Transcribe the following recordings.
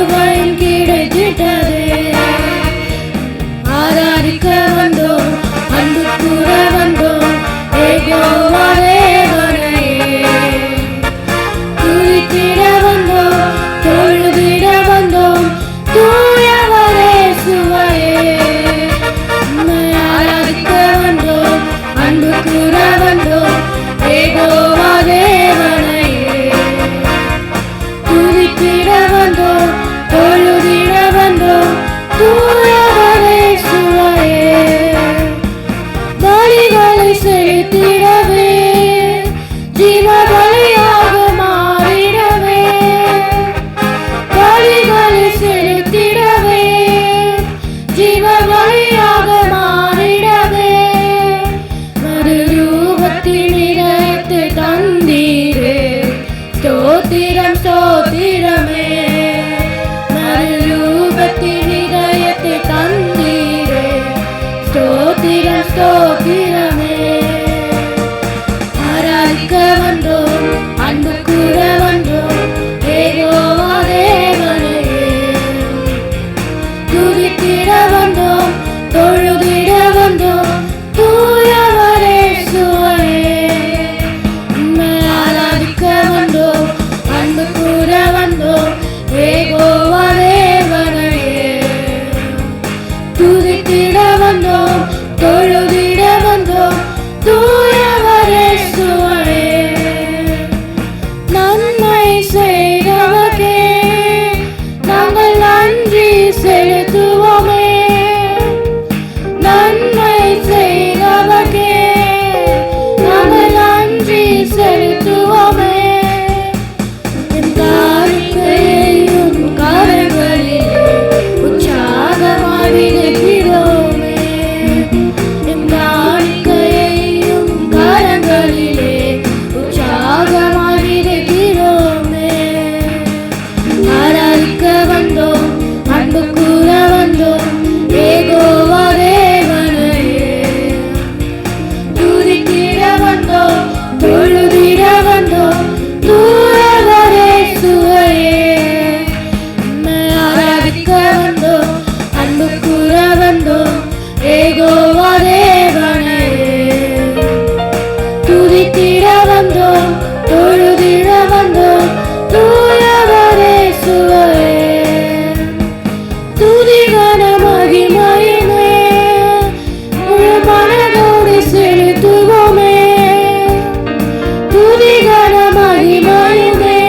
கிருபையும் கிடைத்திட்டதே. ஆராதிக்க வந்தோம், அன்பு கூற வந்தோம், யெகோவா தேவனையே. துதித்திட வந்தோம், தொழுதிட வந்தோம், தூயவரே இயேசுவையே. உம்மை ஆராதிக்க வந்தோம், அன்பு கூற வந்தோம், யெகோவா தேவனையே. துதித்திட வந்தோம், தொழுதிட வந்தோம், தூயவரே இயேசுவையே. பலிகளை செலுத்திடவே, ஜீவ பலியாக மாறிடவே. பலிகளை செலுத்திடவே, ஜீவ பலியாக மாறிடவே. மறுரூபத்தின் இதயத்தை தந்தீரே, ஸ்தோத்திரம் ஸ்தோத்திரமே. மறுரூபத்தின் இதயத்தை தந்தீரே, ஸ்தோத்திரம் ஸ்தோத்திரமே. ஆராதிக்க வந்தோம், அன்பு கூற வந்தோம், யெகோவா தேவனையே. துதித்திட வந்தோம், தொழுதிட வந்தோம், தூயவரே இயேசுவையே. உம்மை ஆராதிக்க வந்தோம், அன்பு கூற வந்தோம், யெகோவா தேவனையே. துதித்திட வந்தோம், தொழுதிட வந்தோம், தூயவரே இயேசுவையே. நன்மை செய்தவர்க்கே நாங்கள் நன்றி செலுத்துவோமே. நன்மை செய்தவர்க்கே நாங்கள் நன்றி செலுத்துவோமே. என் காணிக்கையையும் கரங்களிலே உற்சாகமாய் விதைக்கிறோமே. என் காணிக்கையையும் கரங்களிலே உற்சாகமாய் விதைக்கிறோமே. ஆராதிக்க வந்தோம், அன்பு கூற வந்தோம், யெகோவா தேவனையே. துதித்திட வந்தோம், தொழுதிட வந்தோம், தூயவரே இயேசுவையே. உம்மை ஆராதிக்க வந்தோம், அன்பு கூற வந்தோம், யெகோவா தேவனையே. துதித்திட வந்தோம், தொழுதிட வந்தோம், தூயவரே இயேசுவையே. துதி கன மகிமையுமே முழு மனதோடு செலுத்துவோமே. துதி கன மகிமையுமே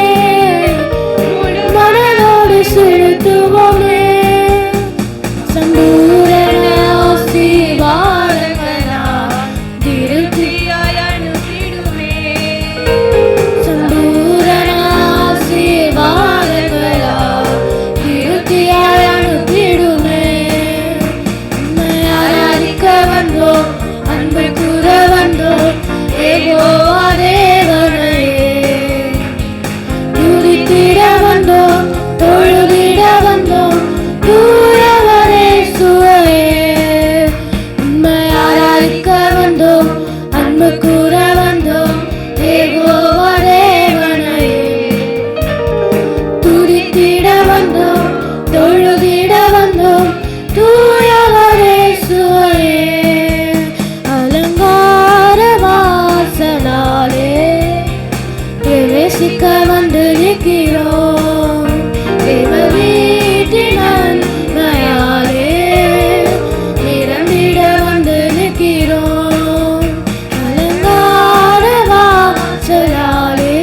முழு மனதோடு செலுத்துவோமே. சம்பூரண ஆசீர்வாதங்களால் திருப்தியாய் அனுப்பிடுமே. சம்பூரண ஆசீர்வாதங்களால் திருப்தியாய் அனுப்பிடுமே. உம்மை ஆராதிக்க வந்தோம், அன்பு கூற வந்தோம், யெகோவா தேவனையே. துதித்திட வந்தோம், தொழுதிட வந்தோம், தூயவரே இயேசுவையே. உம்மை ஆராதிக்க வந்தோம், அன்பு கூற வந்தோம், யெகோவா தேவனையே. துதித்திட வந்தோம், தொழுதிட வந்தோம், தூயவரே இயேசுவையே. அலங்கார வாசலாலே பிரவேசிக்க வந்து நிற்கிறோம். தேவ வீட்டின் நன்மையாலே நிரம்பிட வந்து நிற்கிறோம். அலங்கார வாசலாலே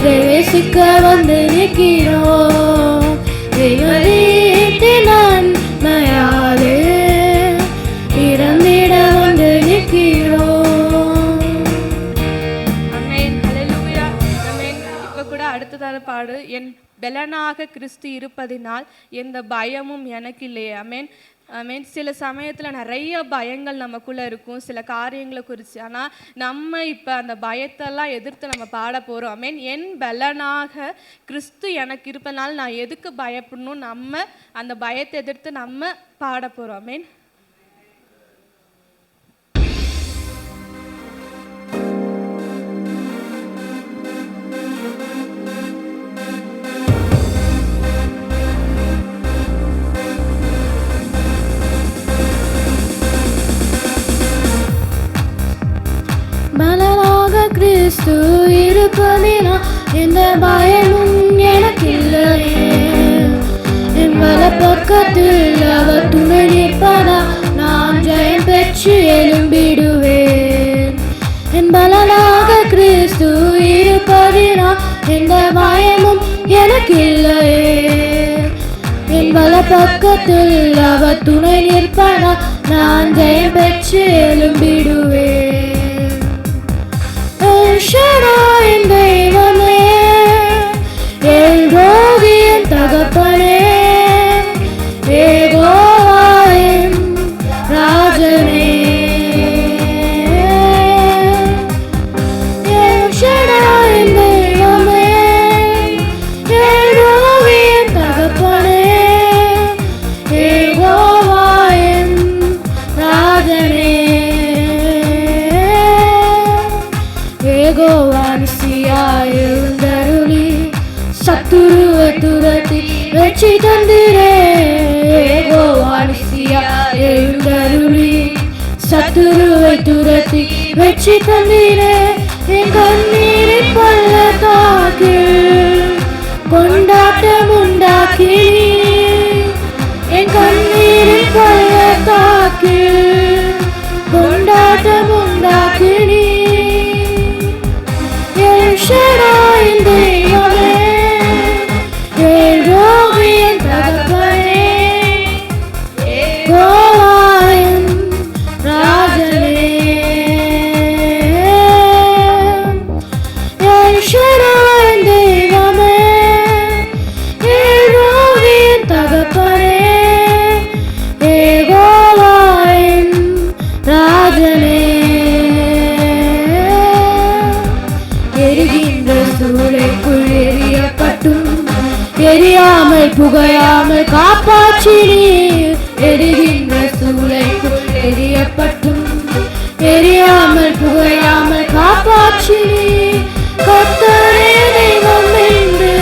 பிரவேசிக்க வந்து நிற்கிறோம். தேவ வீட்டின் நன்மையாலே நிரம்பிட வந்து நிற்கிறோம். ஆமென். ஹல்லேலூயா. ஆமென். இப்ப கூட அடுத்ததான பாடு, என் பெலனாக கிறிஸ்து இருப்பதினால் எந்த பயமும் எனக்கு இல்லையே. ஆமென். ஆமென். சில சமயத்தில் நிறைய பயங்கள் நமக்குள்ளே இருக்கும், சில காரியங்களை குறித்து. ஆனால் நம்ம இப்போ அந்த பயத்தெல்லாம் எதிர்த்து நம்ம பாட போகிறோம். ஆமென். என் பலனாக கிறிஸ்து எனக்கு இருப்பதனால் நான் எதுக்கு பயப்படணும், நம்ம அந்த பயத்தை எதிர்த்து நம்ம பாட போகிறோம். ஆமென். கிறிஸ்து இருப்பதினா எந்த பயமும் எனக்கில்லையே. என் வலப்பக்கத்தில் அவர் துணை நிற்பதா நான் ஜெயம் பெற்று எழும்பிடுவேன். என் பலனாக கிறிஸ்து இருப்பதினா எந்த பயமும் எனக்கில்லையே. என் வலப்பக்கத்தில் அவர் துணை நிற்பதா நான் ஜெயம் பெற்று எழும்பிடுவேன். என் தெய்வமே, என் ரோகியின் தகப்பனே, யெகோவா என் ராஜனே. என் தெய்வமே, என் ரோகியின் தகப்பனே, யெகோவா என் ராஜனே. யெகோவா நிசியாய் எழுந்தருளி சத்துருவை துரத்தி வெற்றி தந்திரே. யெகோவா நிசியாய் எழுந்தருளி சத்துருவை துரத்தி வெற்றி தந்திரே. என் கண்ணீரின் பள்ளத்தாக்கில் கொண்டாட்டம் உண்டாக்கி, என் கண்ணீரின் பள்ளத்தாக்கில் கொண்டாட்டம் உண்டாக்கி. என் தெய்வமே, என் ரோகியின் தகப்பனே, யெகோவா என் ராஜனே. என் தெய்வமே, என் ரோகியின் தகப்பனே, யெகோவா என் ராஜனே. எரிகின்ற சூளைக்குள் எரியப்பட்டும் எரியாமல் புகையாமல் காப்பாற்றினீர். எரிகின்ற சூளைக்குள் எரியப்பட்டும் எரியாமல் புகையாமல் காப்பாற்றினீர். கர்த்தரே தெய்வம் என்று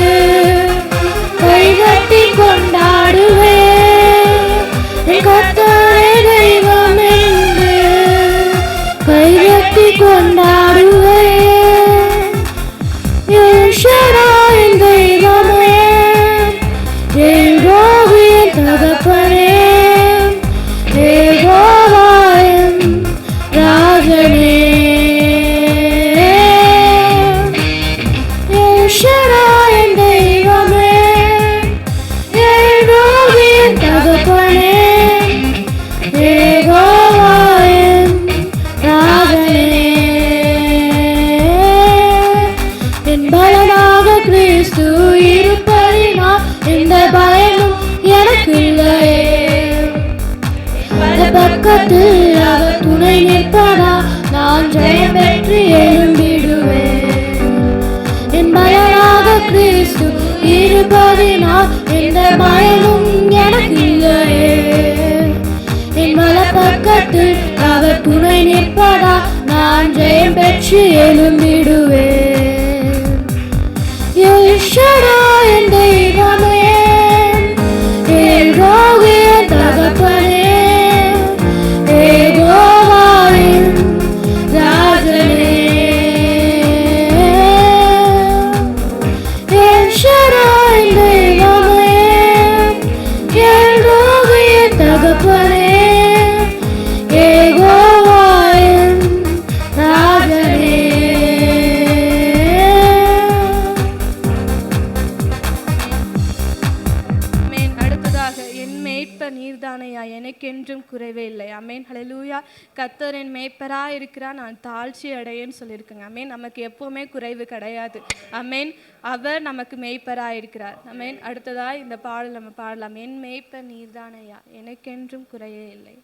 கைகட்டி கொண்டாடுவேன். கர்த்தரே தெய்வம் என்று கைகட்டி கொண்டாடுவேன். என் தெய்வமே, என் ரோகியின் தகப்பனே, யெகோவா என் ராஜனே. என் தெய்வமே, என் ரோகியின் தகப்பனே, யெகோவா என் ராஜனே. என் பலனாக கிறிஸ்து இருப்பதினா எந்த பயமும் எனக்கில்லையே. பக்கத்தில் அவர் துணை நிற்பதா நான் ஜெயம் பெற்று எழும்பிடுவேன். என் பலனாக கிறிஸ்து இருப்பதினா எந்த பயமும் எனக்கில்லையே. என் வலப்பக்கத்தில் அவர் துணை நிற்பதா நான் ஜெயம் பெற்று எழும்பிடுவேன். என் தெய்வமே, என் ரோகியின் தகப்பனே, யெகோவா என் ராஜனே. என் தெய்வமே, என் ரோகியின் தகப்பனே, யெகோவா என் ராஜனே. நீர்தானையா எனக்கென்றும் குறைவே இல்லை. அமேன். ஹல்லேலூயா. கர்த்தர் என் மேய்ப்பராக இருக்கிறார், நான் தாழ்ச்சி அடையேன்னு சொல்லியிருக்குங்க. அமேன். நமக்கு எப்பவுமே குறைவு கிடையாது. அமேன். அவர் நமக்கு மேய்ப்பராக இருக்கிறார். அமேன். அடுத்ததாக இந்த பாடல் நம்ம பாடலாம். என் மேய்ப்பர் நீர்தானையா எனக்கென்றும் குறையே இல்லை.